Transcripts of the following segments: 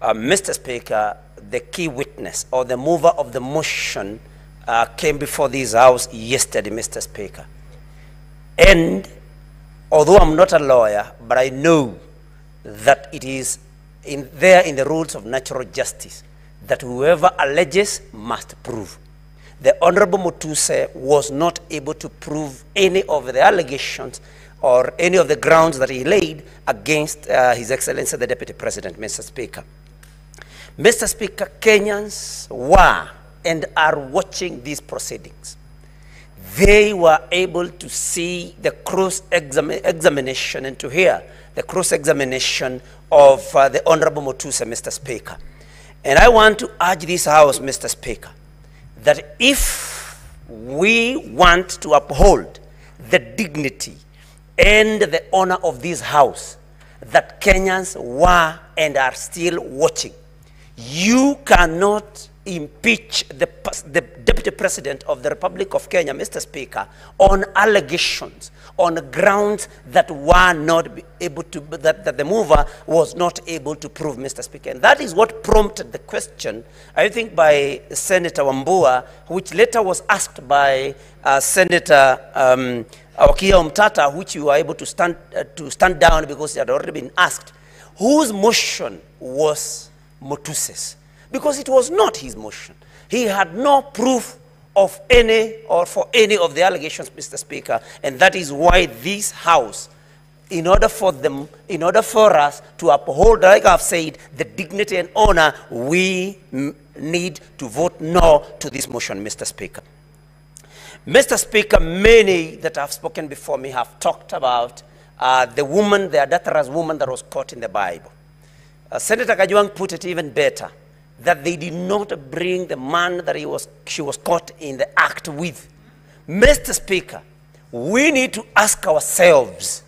Mr. Speaker, the key witness or the mover of the motion came before this House yesterday, Mr. Speaker. And although I'm not a lawyer, but I know that it is there in the rules of natural justice that whoever alleges must prove. The Honorable Methu was not able to prove any of the allegations or any of the grounds that he laid against His Excellency the Deputy President, Mr. Speaker. Mr. Speaker, Kenyans were and are watching these proceedings. They were able to see the cross-examination and to hear the cross-examination of the Honorable Methu, Mr. Speaker. And I want to urge this House, Mr. Speaker, that if we want to uphold the dignity and the honor of this House, that Kenyans were and are still watching, you cannot impeach the Deputy President of the Republic of Kenya, Mr. Speaker, on allegations, on grounds that were not able to, that the mover was not able to prove, Mr. Speaker. And that is what prompted the question, I think, by Senator Wambua, which later was asked by Senator Awakia Omtata, which you were able to stand down because it had already been asked, whose motion was Methu's? Because it was not his motion. He had no proof of any or for any of the allegations, Mr. Speaker, and that is why this House, in order for us to uphold, like I've said, the dignity and honor, we need to vote no to this motion, Mr. Speaker. Mr. Speaker, many that have spoken before me have talked about the woman, the adulterous woman that was caught in the Bible. Senator Gachagua put it even better, that they did not bring the man that she was caught in the act with. Mr. Speaker, we need to ask ourselves,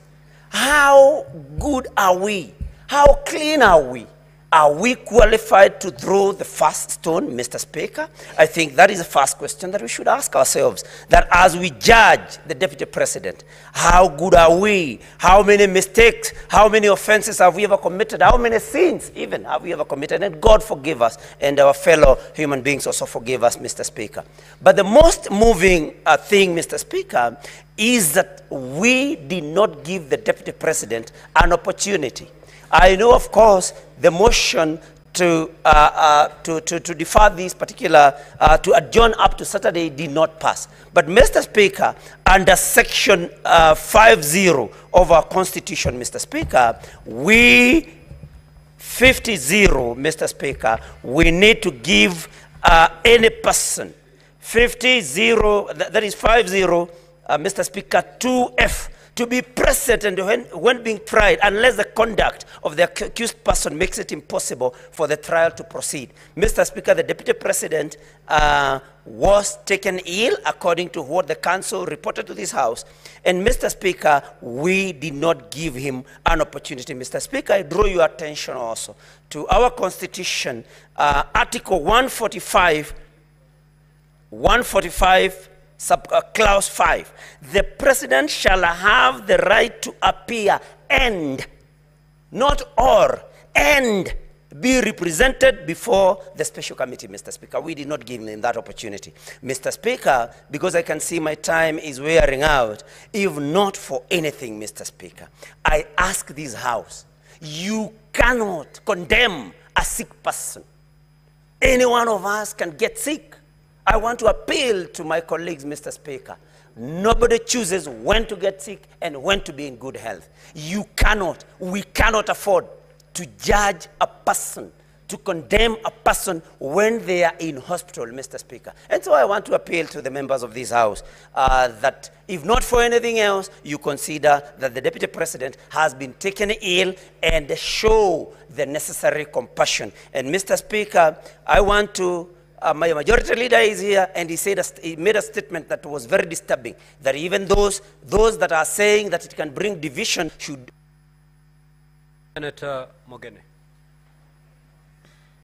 how good are we? How clean are we? Are we qualified to throw the first stone, Mr. Speaker? I think that is the first question that we should ask ourselves. That as we judge the Deputy President, how good are we? How many mistakes, how many offenses have we ever committed? How many sins even have we ever committed? And God forgive us, and our fellow human beings also forgive us, Mr. Speaker. But the most moving thing, Mr. Speaker, is that we did not give the Deputy President an opportunity. I know, of course, the motion to defer this particular, to adjourn up to Saturday did not pass. But, Mr. Speaker, under Section 50 of our Constitution, Mr. Speaker, 50-0, Mr. Speaker, we need to give any person, 50-0, that is 50, Mr. Speaker, 2F, to be present and when being tried, unless the conduct of the accused person makes it impossible for the trial to proceed. Mr. Speaker, the Deputy President was taken ill, according to what the council reported to this House. And, Mr. Speaker, we did not give him an opportunity. Mr. Speaker, I draw your attention also to our Constitution, Article 145, Clause 5, the President shall have the right to appear and, not or, and be represented before the special committee, Mr. Speaker. We did not give him that opportunity. Mr. Speaker, because I can see my time is wearing out, if not for anything, Mr. Speaker, I ask this House, you cannot condemn a sick person. Any one of us can get sick. I want to appeal to my colleagues, Mr. Speaker. Nobody chooses when to get sick and when to be in good health. You cannot, we cannot afford to judge a person, to condemn a person when they are in hospital, Mr. Speaker. And so I want to appeal to the members of this House that if not for anything else, you consider that the Deputy President has been taken ill and show the necessary compassion. And, Mr. Speaker, I want to my majority leader is here, and he made a statement that was very disturbing, that even those that are saying that it can bring division should. Senator Mogene.